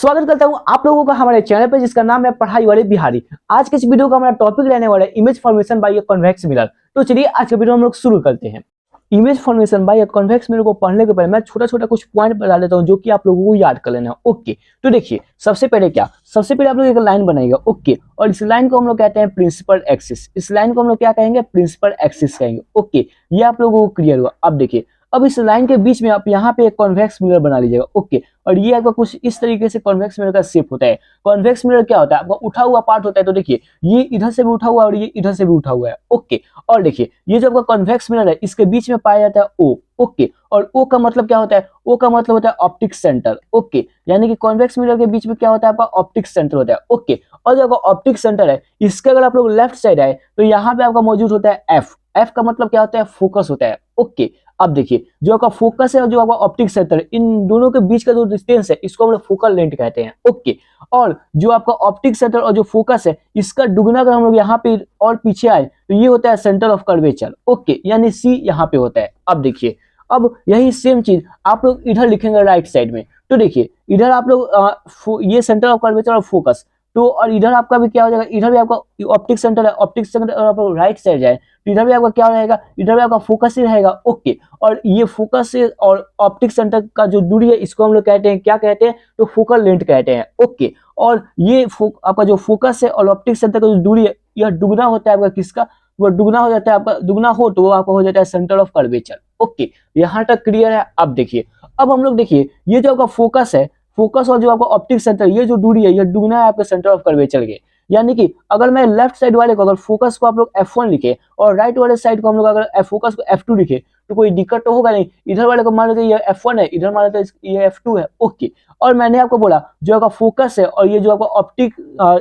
स्वागत करता हूं आप लोगों का हमारे चैनल पर जिसका नाम है पढ़ाई वाले बिहारी। आज के इस वीडियो का हमारा टॉपिक रहने वाला है image formation by a convex mirror. तो चलिए आज का वीडियो हम लोग शुरू करते हैं। Image formation by a convex mirror को पढ़ने के पहले मैं छोटा छोटा कुछ पॉइंट बता देता हूं जो कि आप लोगों को याद कर लेना है। ओके, तो देखिए सबसे पहले आप लोग एक लाइन बनाएगा। ओके, और इस लाइन को हम लोग कहते हैं प्रिंसिपल एक्सिस। इस लाइन को हम लोग क्या कहेंगे? प्रिंसिपल एक्सिस कहेंगे। ओके, ये आप लोगों को क्लियर हुआ। अब देखिए, अब इस लाइन के बीच में आप यहाँ पे एक कॉन्वेक्स मिरर बना लीजिएगा। ओके, और ये आपका कुछ इस तरीके से कॉन्वेक्स मिरर का शेप होता है। कॉन्वेक्स मिरर क्या होता है? आपका उठा हुआ पार्ट होता है। तो देखिए ये इधर से भी उठा हुआ है और ये इधर से भी उठा हुआ है। ओके, और देखिए ये जो आपका कॉन्वेक्स मिरर है इसके बीच में पाया जाता है ओ। ओके, और ओ का मतलब क्या होता है? ओ का मतलब होता है ऑप्टिक सेंटर। ओके, यानी कि कॉन्वेक्स मिरर के बीच में क्या होता है? आपका ऑप्टिक सेंटर होता है। ओके, और जो आपका ऑप्टिक सेंटर है इसके अगर आप लोग लेफ्ट साइड आए तो यहाँ पे आपका मौजूद होता है एफ। एफ का मतलब क्या होता है? फोकस होता है। ओके, अब देखिए जो आपका फोकस है और जो आपका ऑप्टिक सेंटर है इन दोनों के बीच का जो डिस्टेंस है इसको हम लोग फोकल लेंथ कहते हैं। ओके, और जो आपका ऑप्टिक सेंटर और जो फोकस है इसका दुगना अगर हम लोग यहाँ पे और पीछे आए तो ये होता है सेंटर ऑफ कर्वेचर। ओके, यानी सी यहाँ पे होता है। अब देखिए, अब यही सेम चीज आप लोग इधर लिखेंगे राइट साइड में। तो देखिए इधर आप लोग ये सेंटर ऑफ कर्वेचर और फोकस, तो और इधर आपका भी क्या हो जाएगा? इधर भी आपका ऑप्टिक सेंटर है। ऑप्टिक सेंटर और आप लोग राइट साइड जाए तो इधर भी आपका क्या रहेगा? इधर भी आपका फोकस ही रहेगा। ओके, और ये फोकस से और ऑप्टिक सेंटर का जो दूरी है इसको हम लोग कहते हैं, क्या कहते हैं? तो फोकल लेंथ कहते हैं। ओके, और ये आपका जो फोकस है और ऑप्टिक सेंटर का जो दूरी है यह दुगना होता है आपका किसका? वो दुगना हो जाता है आपका। दुगना हो तो वो आपका हो जाता है सेंटर ऑफ कर्वेचर। ओके, यहाँ तक क्लियर है। अब देखिए, अब हम लोग देखिए ये जो आपका फोकस है, फोकस और जो आपका ऑप्टिक सेंटर ये जो दूरी है यह दुगना है आपके सेंटर ऑफ कर्वेचर के। यानी कि अगर मैं लेफ्ट साइड वाले को अगर फोकस को आप लोग F1 लिखे और राइट वाले साइड को हम लोग अगर फोकस को F2 लिखे तो कोई दिक्कत तो होगा नहीं। इधर वाले को मान लेते ये F1 है, इधर मान लेते ये F2 है। ओके, और मैंने आपको बोला जो आपका फोकस है और ये जो आपका ऑप्टिक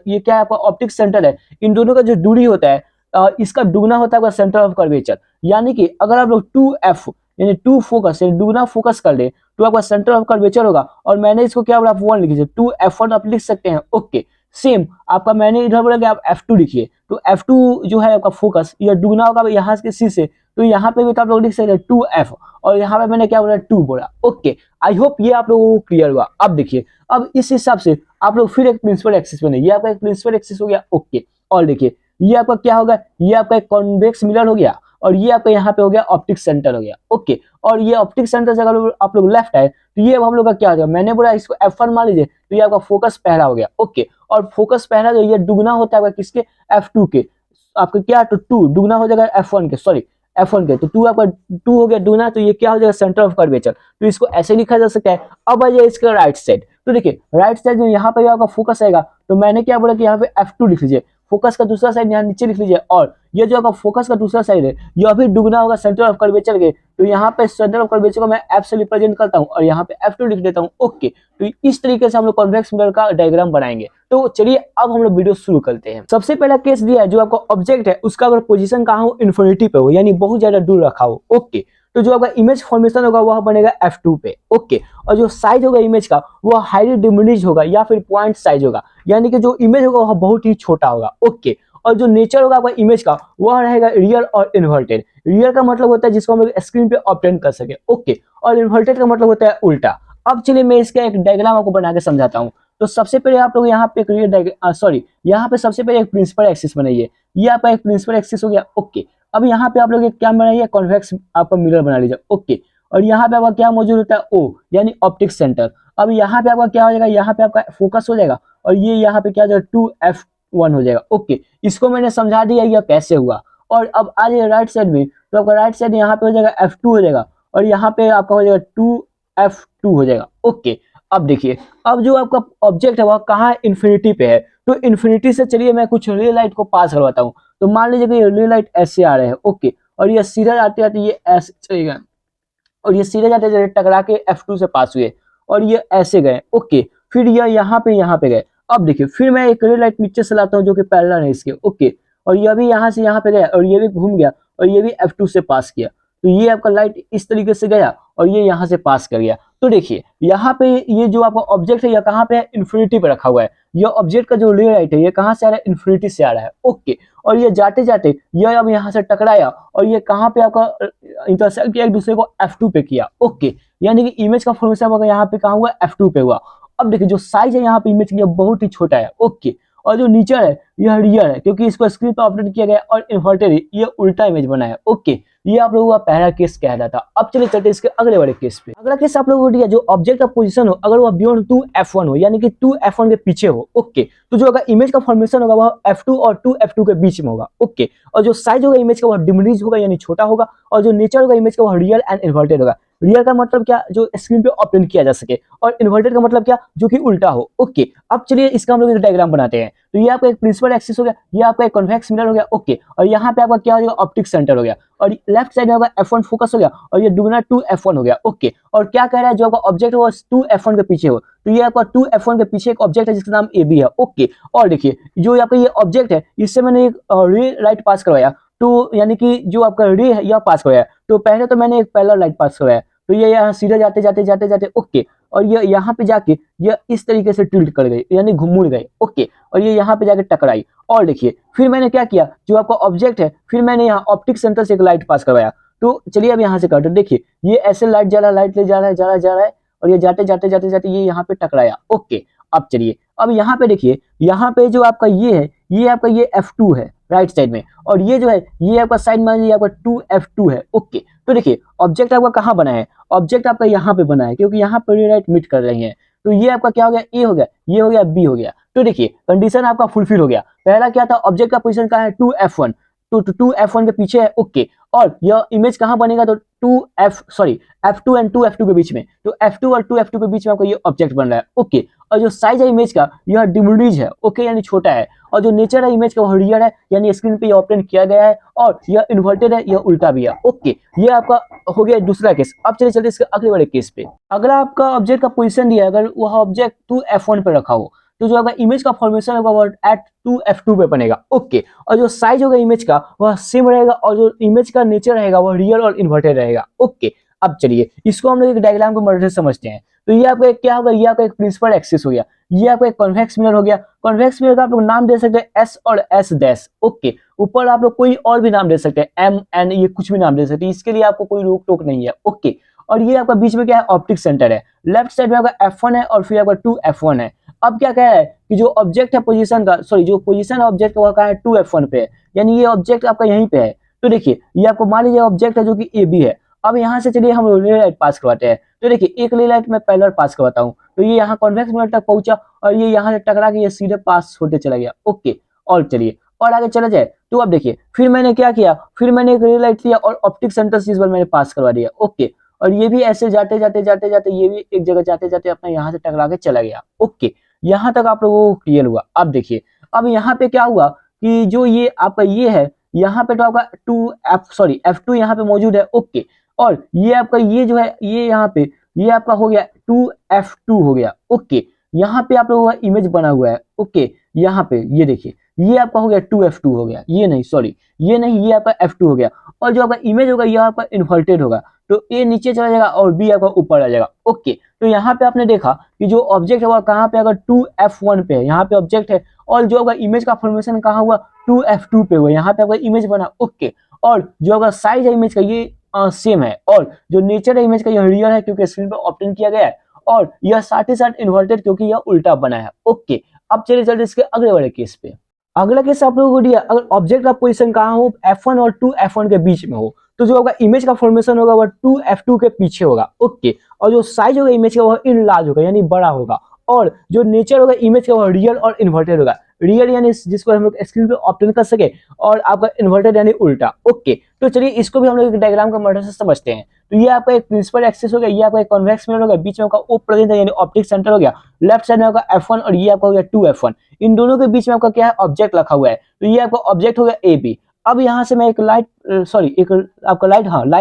ये क्या है? आपका ऑप्टिक सेंटर है। इन दोनों का जो दूरी होता है इसका दुगना होता है आपका सेंटर ऑफ कर्वेचर। यानी कि अगर आप लोग 2F यानी 2 फोकस यानी दुगना फोकस कर ले तो आपका सेंटर ऑफ कर्वेचर होगा। और मैंने इसको क्या बोला? 1 लिखिए, 2F1 आप लिख सकते हैं। ओके, सेम आपका मैंने इधर बोला कि आप F2 लिखिए, तो F2 जो है आपका फोकस यह दुगना होगा यहाँ के सी से, तो यहाँ पे भी तो आप लोग लिख सकते हैं 2F, और यहाँ पे मैंने क्या बोला? 2 बोला। ओके, आई होप ये आप लोगों को क्लियर हुआ। अब देखिए, अब इस हिसाब से आप लोग फिर एक प्रिंसिपल एक्सिस बने। ये आपका एक प्रिंसिपल एक्सिस हो गया। ओके, और देखिए ये आपका क्या होगा? ये आपका एक कॉन्वेक्स मिरर हो गया और ये आपका यहाँ पे हो गया ऑप्टिक सेंटर हो गया। ओके, और ये ऑप्टिक सेंटर से अगर आप लोग लेफ्ट आए तो ये अब हम लोग का क्या हो जाएगा? मैंने बोला इसको F1 मान लीजिए, तो ये आपका फोकस पहला हो गया। ओके, और फोकस पहला जो ये दुगना होता है किसके? F2 के। आपका क्या? तो 2 दुगना हो जाएगा F1 के, सॉरी F1 के, तो 2 आपका 2 हो गया दुगना, तो ये क्या हो जाएगा? Centre of curvature. तो इसको ऐसे लिखा जा सकता है। अब आ जाए इसका राइट साइड, तो देखिए राइट साइड में यहाँ पे आपका फोकस आएगा, तो मैंने क्या बोला कि यहाँ पे F2 लिख लीजिए, फोकस का दूसरा साइड यहाँ नीचे लिख लीजिए, और ये जो आपका फोकस का दूसरा साइड है यह भी दुगना होगा सेंटर ऑफ कर्वेचर के। तो यहाँ पे सेंटर ऑफ कर्वेचर को मैं F से रिप्रेजेंट करता हूँ और यहाँ पे F2 लिख देता हूँ। ओके, तो इस तरीके से हम लोग कॉन्वेक्स मिरर का डायग्राम बनाएंगे। तो चलिए अब हम लोग वीडियो शुरू करते हैं। सबसे पहला केस दिया है, जो आपका ऑब्जेक्ट है उसका अगर पोजीशन कहाँ हो? इन्फिनिटी पे हो, यानी बहुत ज्यादा दूर रखा हो। ओके, तो जो आपका इमेज फॉर्मेशन होगा वह बनेगा F2 पे। ओके, और जो साइज होगा इमेज का वह हाईली डिमिनिश होगा या फिर पॉइंट साइज होगा, यानी कि जो इमेज होगा वह बहुत ही छोटा होगा। ओके, और जो नेचर होगा आपका इमेज का वह रहेगा रियल और इन्वर्टेड। रियल का मतलब होता है जिसको हम लोग स्क्रीन पे ऑब्टेन कर सके। ओके, और इन्वर्टेड का मतलब होता है उल्टा। अब चलिए मैं इसका एक डायग्राम आपको बना के समझाता हूँ। तो सबसे पहले आप लोग यहाँ पे यहाँ पे सबसे पहले एक प्रिंसिपल एक्सिस बनाइए। ये आपका एक प्रिंसिपल एक्सिस हो गया। ओके, अब यहाँ पे आप लोग एक क्या बनाइए? कॉन्वेक्स आपका मिरर बना लीजिए। ओके, और यहाँ पे आपका क्या मौजूद होता है? ओ, यानी ऑप्टिक सेंटर। अब यहाँ पे आपका क्या हो जाएगा? यहाँ पे आपका फोकस हो जाएगा और ये यहाँ पे क्या हो जाएगा? 2F1 हो जाएगा। ओके, इसको मैंने समझा दिया यह कैसे हुआ। और अब आ जाइए राइट साइड में, तो आपका राइट साइड यहाँ पे हो जाएगा F2 हो जाएगा और यहाँ पे आपका हो जाएगा 2F2 हो जाएगा। ओके, अब देखिए, अब जो आपका ऑब्जेक्ट है वह कहाँ? इन्फिनिटी पे है। तो इन्फिनिटी से चलिए मैं कुछ रे लाइट को पास करवाता हूँ। तो मान लीजिए कि ये रे लाइट ऐसे आ रहे हैं। ओके, और ये सीधा आते आते ये ऐसे चलेगा और ये सीधे जाते जाते टकरा के F2 से पास हुए और ये ऐसे गए। ओके, फिर ये यहाँ पे गए। अब देखिए फिर मैं एक रे लाइट नीचे से लाता हूँ जो कि पैरेलल है इसके। ओके, और ये भी यहाँ से यहाँ पे गया और ये भी घूम गया और ये भी F2 से पास किया। तो ये आपका लाइट इस तरीके से गया और ये यहाँ से पास कर गया। तो देखिए यहाँ पे ये जो आपका ऑब्जेक्ट है यह कहाँ पे है? इन्फिनिटी पे रखा हुआ है। यह ऑब्जेक्ट का जो रे लाइट है ये कहाँ से आ रहा है? इन्फिनिटी से आ रहा है। ओके, और ये जाते जाते यह अब यहाँ से टकराया और ये कहाँ पे आपका इंटरसेक्ट किया? एक दूसरे को F2 पे किया। ओके, यानी कि इमेज का फॉर्मेशन आपका यहाँ पे कहाँ हुआ? F2 पे हुआ। अब देखिए जो साइज है यहाँ पे इमेज का बहुत ही छोटा है। ओके, और जो नीचे है यह रियल है क्योंकि इसको स्क्रीन पर अपडेट किया गया है, और इन्वर्टेड है, ये उल्टा इमेज बना है। ओके, ये आप लोगों का पहला केस कह रहा था। अब चलिए चलते इसके अगले वाले केस पे। अगला केस आप लोगों को दिया जो ऑब्जेक्ट का पोजीशन हो अगर वह बियॉन्ड 2f1 हो, यानी कि 2f1 के पीछे हो। ओके, तो जो अगर इमेज का फॉर्मेशन होगा वह f2 और 2f2 के बीच में होगा। ओके, और जो साइज होगा इमेज का वह डिमिनिश होगा यानी छोटा होगा, और जो नेचर होगा इमेज का वह रियल एंड इन्वर्टेड होगा। रियल का मतलब क्या, जो स्क्रीन पे ऑब्टेन किया जा सके, और इन्वर्टेड का मतलब क्या, जो कि उल्टा हो। ओके, अब चलिए इसका हम लोग डायग्राम बनाते हैं। तो ये आपका एक प्रिंसिपल एक्सिस हो गया, ये आपका एक कॉन्वेक्स मिरर हो गया। ओके, और यहाँ पे आपका क्या हो गया, ऑप्टिक सेंटर हो गया, और लेफ्ट साइड में आपका f1 फोकस हो गया, और ये दुगना 2f1 हो गया। ओके, और क्या कह रहा है, जो आपका ऑब्जेक्ट हो 2f1 के पीछे हो, तो ये आपका 2f1 के पीछे एक ऑब्जेक्ट है जिसका नाम AB है। ओके, और देखिए जो आपका ये ऑब्जेक्ट है इससे मैंने एक रे लाइट पास करवाया, तो यानी कि जो आपका रे है यह पास करवाया। तो पहले तो मैंने एक पैरेलल लाइट पास करवाया, तो ये यहाँ सीधे जाते जाते जाते जाते ओके, और ये यहाँ पे जाके ये इस तरीके से टिल्ट कर गई यानी घुमुड़ गए। ओके, और ये यहाँ पे जाके टकराई। और देखिए फिर मैंने क्या किया, जो आपका ऑब्जेक्ट है फिर मैंने यहाँ ऑप्टिक सेंटर से एक लाइट पास करवाया। तो चलिए अब यहाँ से करते, देखिए ये ऐसे लाइट जा रहा है, लाइट ले जा रहा है, जा रहा है, और ये जाते जाते जाते जाते ये यहाँ पे टकराया। ओके, अब चलिए अब यहाँ पे देखिए, यहाँ पे जो आपका ये है, ये आपका ये f2 है राइट साइड में, और ये जो है ये आपका साइड में ये आपका 2f2 है। ओके, तो देखिए ऑब्जेक्ट आपका कहाँ बना है, ऑब्जेक्ट आपका यहाँ पे बना है क्योंकि यहाँ पर लाइट मीट कर रही है। तो ये आपका क्या हो गया, ए हो गया, ये हो गया, बी हो गया। तो देखिए कंडीशन आपका फुलफिल हो गया। पहला क्या था, ऑब्जेक्ट का पोजीशन कहाँ है, 2f1, तो 2f1 के पीछे है। ओके, और यह इमेज कहाँ बनेगा, तो f2 एंड 2f2 के बीच में, तो f2 और 2f2 के बीच में आपको ये ऑब्जेक्ट बन रहा है। ओके, और जो साइज है इमेज का यह डिमिनिश है। ओके, यानी छोटा है, और जो नेचर है इमेज का वह रियल है, यानी स्क्रीन पे ये ऑब्टेन किया गया है, और यह इन्वर्टेड है, यह उल्टा भी है। ओके, ये आपका हो गया दूसरा केस। अब चलिए चलते इसके अगले वाले केस पे। अगला आपका ऑब्जेक्ट का पोजीशन दिया है, अगर वह ऑब्जेक्ट 2f1 पे रखा हो, तो जो आपका इमेज का फॉर्मेशन होगा वो एट 2f2 पे बनेगा। ओके, और जो साइज होगा इमेज का वह सेम रहेगा, और जो इमेज का नेचर रहेगा वह रियल और इन्वर्टेड रहेगा। ओके, अब चलिए इसको हम लोग एक डायग्राम को मदद से समझते हैं। तो ये आपका क्या होगा, ये आपका एक प्रिंसिपल एक्सिस हो गया, ये आपका एक कॉन्वेक्स मिरर हो गया। कॉन्वेक्स मिरर का आप लोग नाम दे सकते हैं एस और एस डैश। ओके, ऊपर आप लोग कोई और भी नाम दे सकते हैं, एम एन, ये कुछ भी नाम दे सकते हैं, इसके लिए आपको कोई रोक टोक नहीं है। ओके, और ये आपका बीच में क्या है, ऑप्टिक सेंटर है। लेफ्ट साइड में आपका f1 है और फिर आपका 2f1 है। अब क्या कह रहा है कि जो ऑब्जेक्ट है पोजीशन का, सॉरी जो पोजीशन ऑब्जेक्ट का वो कहाँ है, 2f1 पे है, यानी ये ऑब्जेक्ट आपका यहीं पे है। तो देखिए ये आपको मान लीजिए ऑब्जेक्ट है जो कि AB है। अब यहाँ से चलिए हम रे लाइट पास करवाते हैं। तो देखिए एक रे लाइट मैं पैरेलल पास करवाता हूँ, तो ये यहाँ कॉन्वेक्स मिरर तक पहुंचा, और ये यहाँ से टकरा के ये सीधे पास होते चला गया। ओके, और चलिए और आगे चला जाए। तो अब देखिए फिर मैंने क्या किया, फिर मैंने एक रे लाइट लिया और ऑप्टिक सेंटर से इस बार मैंने पास करवा दिया। ओके, और ये भी ऐसे जाते जाते जाते जाते ये भी एक जगह जाते जाते अपना यहाँ से टकरा के चला गया। ओके, यहाँ तक आप लोगों को क्लियर हुआ। अब देखिए अब यहाँ पे क्या हुआ कि जो ये आपका ये है, यहाँ पे तो आपका f2 यहाँ पे मौजूद है। ओके, और ये आपका ये जो है ये यहाँ पे ये आपका हो गया 2f2 हो गया। ओके, यहाँ पे आप लोगों का इमेज बना हुआ है। ओके, यहाँ पे ये देखिए ये आपका हो गया 2f2 हो गया, ये नहीं सॉरी ये नहीं, ये आपका f2 हो गया, और जो आपका इमेज होगा यह आपका इन्वर्टेड होगा, तो ए नीचे चला जाएगा और बी आपका ऊपर आ जाएगा। ओके, तो यहाँ पे आपने देखा कि जो ऑब्जेक्ट है वह कहाँ पे, अगर 2f1 पे है, यहाँ पे ऑब्जेक्ट है, और जो आपका इमेज का फॉर्मेशन कहाँ हुआ, 2f2 पे हुआ, यहाँ पे आपका इमेज बना। ओके, और जो आपका साइज है इमेज का ये सेम है, और जो नेचर है इमेज का यह रियल है क्योंकि स्क्रीन पे ऑब्टेन किया गया है, और यह साथ ही साथ इन्वर्टेड क्योंकि यह उल्टा बना है। ओके, अब चलिए चलते इसके अगले वाले केस पे। अगला केस आप लोगों को दिया, अगर ऑब्जेक्ट का पोजीशन कहाँ हो, f1 और 2f1 के बीच में हो, तो जो होगा इमेज का फॉर्मेशन होगा वह 2f2 के पीछे होगा। ओके, और जो साइज होगा इमेज का वह इन लार्ज होगा यानी बड़ा होगा, और जो नेचर होगा इमेज का वह रियल और इन्वर्टेड होगा। रियल यानी जिसको हम लोग स्क्रीन पे ऑब्टेन कर सके, और आपका इन्वर्टेड यानी उल्टा। ओके, तो चलिए इसको भी हम लोग एक डायग्राम का मदद से समझते हैं। तो ये आपका एक प्रिंसिपल एक्सिस हो गया, ये आपका एक कॉन्वेक्स मिरर हो गया, बीच में आपका ओ प्रेजेंट है यानी ऑप्टिक सेंटर हो गया, लेफ्ट साइड में आपका f1 और ये आपका हो गया 2f1। इन दोनों के बीच में आपका क्या है, ऑब्जेक्ट रखा हुआ है, तो ये आपका ऑब्जेक्ट हो गया AB। अब यहाँ से मैं एक लाइट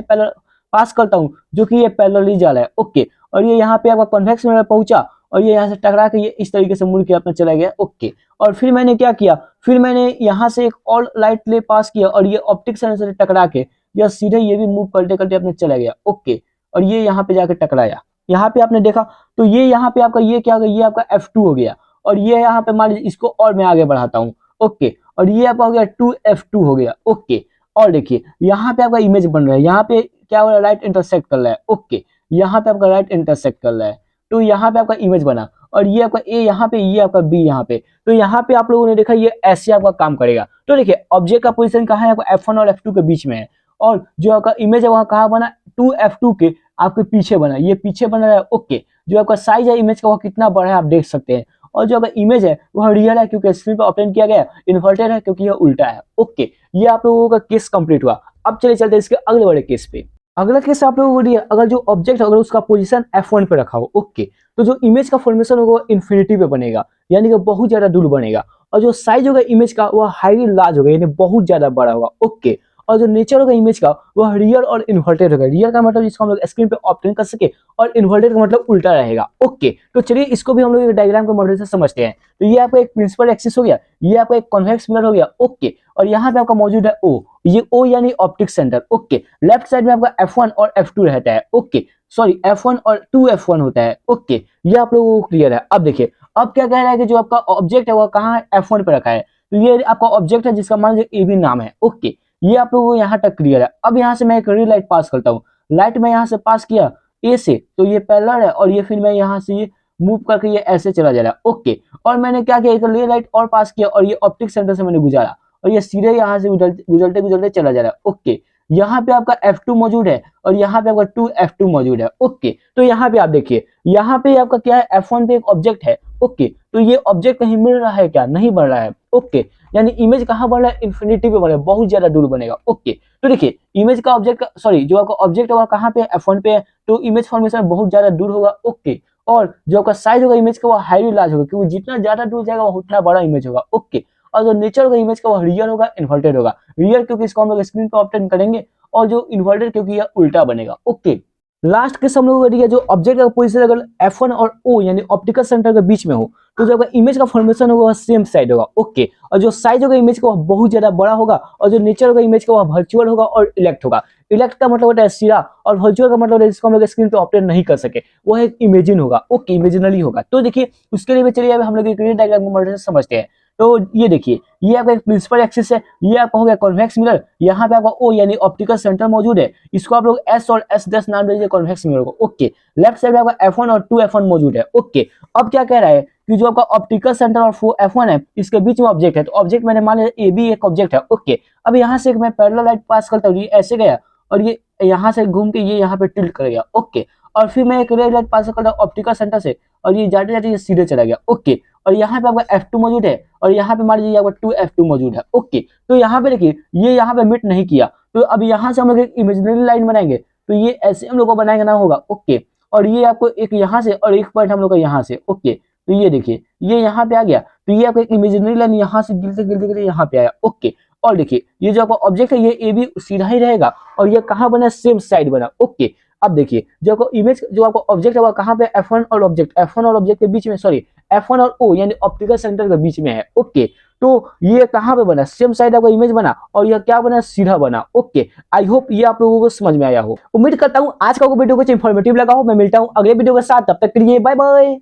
पैरेलल पास करता हूँ जो कि ये पैरेलली जा रहा है। ओके, और ये यहाँ पे आपका कॉन्वेक्स मिरर पहुंचा, और ये यहाँ से टकरा के ये इस तरीके से मुड़ के अपना चला गया। ओके, और फिर मैंने क्या किया, फिर मैंने यहाँ से एक और लाइट ले पास किया, और ये ऑप्टिक सेंटर से टकरा के यह सीधे ये भी मूव करते करते अपने चला गया। ओके, और ये यहाँ पे जाके टकराया, यहाँ पे आपने देखा, तो ये यहाँ पे आपका ये क्या हो गया, ये आपका f2 हो गया, और ये यहाँ पे मान लीजिए इसको और मैं आगे बढ़ाता हूँ। ओके, और ये आपका हो गया 2f2 हो गया। ओके, और देखिए यहाँ पे आपका इमेज बन रहा है, यहाँ पे क्या हो रहा है, लाइट इंटरसेक्ट कर रहा है। ओके, यहाँ पे आपका लाइट इंटरसेक्ट कर रहा है, तो यहाँ पे आपका इमेज बना, और ये आपका ए यहाँ पे, ये आपका बी यहाँ पे। तो यहाँ पे आप लोगों ने देखा ये ऐसे आपका काम करेगा। तो देखिए ऑब्जेक्ट का पोजीशन कहाँ है, आपका F1 और F2 के बीच में है, और जो आपका इमेज है वहाँ कहाँ बना, 2F2 के आपके पीछे बना, ये पीछे बना रहा है। ओके, जो आपका साइज है इमेज का वो कितना बड़ा है आप देख सकते हैं, और जो आपका इमेज है वह रियल है क्योंकि स्क्रीन पर ऑब्टेन किया गया है, इन्वर्टेड है क्योंकि यह उल्टा है। ओके, ये आप लोगों का केस कंप्लीट हुआ। अब चलिए चलते हैं इसके अगले वाले केस पे। अगला केस आप लोगों को दिया, अगर जो ऑब्जेक्ट अगर उसका पोजीशन F1 पे रखा हो, ओके, तो जो इमेज का फॉर्मेशन होगा वो इन्फिनिटी पे बनेगा, यानी कि बहुत ज्यादा दूर बनेगा, और जो साइज होगा इमेज का वह हाईली लार्ज होगा, यानी बहुत ज्यादा बड़ा होगा। ओके, और जो नेचर होगा इमेज का वह रियल और इन्वर्टेड होगा। रियल का मतलब जिसको हम लोग स्क्रीन पे ऑब्टेन कर सके, और इन्वर्टेड का मतलब उल्टा रहेगा। ओके, तो चलिए इसको भी हम लोग डायग्राम के मदद से समझते हैं। तो ये आपका एक प्रिंसिपल एक्सिस हो गया, ये आपका एक कॉन्वेक्स मिरर हो गया। ओके, और यहाँ पे आपका मौजूद है O, ये O यानी optic centre. Okay, left side में आपका F1 और F2 रहता है। ओके, सॉरी F1 और 2F1 होता है। ओके, ये आप लोगों को क्लियर है। अब देखिए अब क्या कह रहा है कि जो आपका ऑब्जेक्ट है वो कहाँ है, F1 पे रखा है। तो ये आपका ऑब्जेक्ट है जिसका मान लीजिए AB नाम है। ओके, ये आप लोगों को यहाँ तक क्लियर है। अब यहाँ से मैं एक रे लाइट पास करता हूँ, लाइट मैं यहाँ से पास किया ए से, तो ये पैरेलल है, और ये फिर मैं यहाँ से ये मूव करके ये ऐसे चला जा रहा है। ओके, और मैंने क्या किया, एक रे लाइट और पास किया, और ये ऑप्टिक सेंटर से मैंने गुजारा, और ये सीधे यहाँ से गुजरते गुजरते चला जा रहा है। ओके, यहाँ पे आपका F2 मौजूद है, और यहाँ पे आपका 2F2 मौजूद है। ओके, तो यहाँ पे आप देखिए, यहाँ पे आपका क्या है, F1 पे एक ऑब्जेक्ट है। ओके, तो ये ऑब्जेक्ट कहीं मिल रहा है क्या, नहीं बढ़ रहा है। ओके, यानी इमेज कहाँ बढ़ रहा है, इन्फिनिटी पे बढ़ रहा है, बहुत ज्यादा दूर बनेगा। ओके, तो देखिए इमेज का ऑब्जेक्ट, सॉरी जो आपका ऑब्जेक्ट होगा कहाँ पे, F1 पे है, तो इमेज फॉर्मेशन बहुत ज्यादा दूर होगा। ओके, और जो आपका साइज होगा इमेज का वो हाईली लार्ज होगा, क्योंकि जितना ज्यादा दूर जाएगा वो उतना बड़ा इमेज होगा। ओके, और जो नेचर होगा इमेज का वो रियल होगा, इन्वर्टेड होगा। रियल क्योंकि इसको हम लोग स्क्रीन पर ऑब्टेन करेंगे, और जो इन्वर्टेड क्योंकि यह उल्टा बनेगा। ओके, लास्ट केस हम लोगों का जो ऑब्जेक्ट का पोजीशन अगर F1 और O यानी ऑप्टिकल सेंटर के बीच में हो, तो जो आपका इमेज का फॉर्मेशन होगा वह सेम साइड होगा। ओके, और जो साइज होगा इमेज का वह बहुत ज्यादा बड़ा होगा, और जो नेचर होगा इमेज का वह वर्चुअल होगा और इलेक्ट होगा। इलेक्ट का मतलब होता है सीधा, और वर्चुअल का मतलब है जिसको हम लोग स्क्रीन पे ऑब्टेन नहीं कर सके, वह एक इमेजिन होगा। ओके, इमेजिनरी होगा। तो देखिए उसके लिए चलिए अब हम लोग एक डायग्राम की मदद से समझते हैं। तो ये देखिए, ये आपका एक प्रिंसिपल एक्सिस है, ये आपका हो गया कॉन्वेक्स मिरर, यहाँ पे आपका O यानी ऑप्टिकल सेंटर मौजूद है, इसको आप लोग S और S' नाम दे दीजिए कॉन्वेक्स मिरर को। ओके, लेफ्ट साइड में आपका F1 और 2F1 मौजूद है। ओके, अब क्या कह रहा है कि जो आपका ऑप्टिकल सेंटर और F1 है इसके बीच में ऑब्जेक्ट है, तो ऑब्जेक्ट मैंने मान लिया AB एक ऑब्जेक्ट है। ओके, अब यहाँ से मैं पैरेलल लाइट पास करता हूँ, ये ऐसे गया, और ये यहाँ से घूम के ये यहाँ पे टिल्ट कर गया। ओके, और फिर मैं एक रे लाइट पास करता हूँ ऑप्टिकल सेंटर से, और ये जाते जाते ये सीधे चला गया। ओके, और यहाँ पे आपका F2 मौजूद है, और यहाँ पे मान लीजिए आपका 2F2 मौजूद है। ओके, तो यहाँ पे देखिए ये यहाँ पे मीट नहीं किया, तो अब यहाँ से हम लोग एक इमेजिनरी लाइन बनाएंगे, तो ये ऐसे हम लोग को बनाएंगे ना होगा। ओके, और ये आपको एक यहाँ से और एक पॉइंट हम लोग का यहाँ से। ओके, तो ये देखिए ये यहाँ पे आ गया, तो ये आपको एक इमेजिनरी लाइन यहाँ से गिरते गिरते गिरते यहाँ पे आया। ओके, और देखिए ये जो आपका ऑब्जेक्ट है ये ए भी सीधा ही रहेगा, और ये कहाँ बना, सेम साइड बना। ओके, अब देखिए जो आपको इमेज जो आपको ऑब्जेक्ट है वो कहाँ पे, F1 और ऑब्जेक्ट के बीच में, सॉरी F1 और O यानी ऑप्टिकल सेंटर के बीच में है। ओके, तो ये कहाँ पे बना, सेम साइड आपका इमेज बना, और यह क्या बना, सीधा बना। ओके, आई होप ये आप लोगों को समझ में आया हो। उम्मीद करता हूँ आज का वीडियो कुछ इंफॉर्मेटिव लगा हो। मैं मिलता हूँ अगले वीडियो के साथ, तब तक के लिए बाय बाय।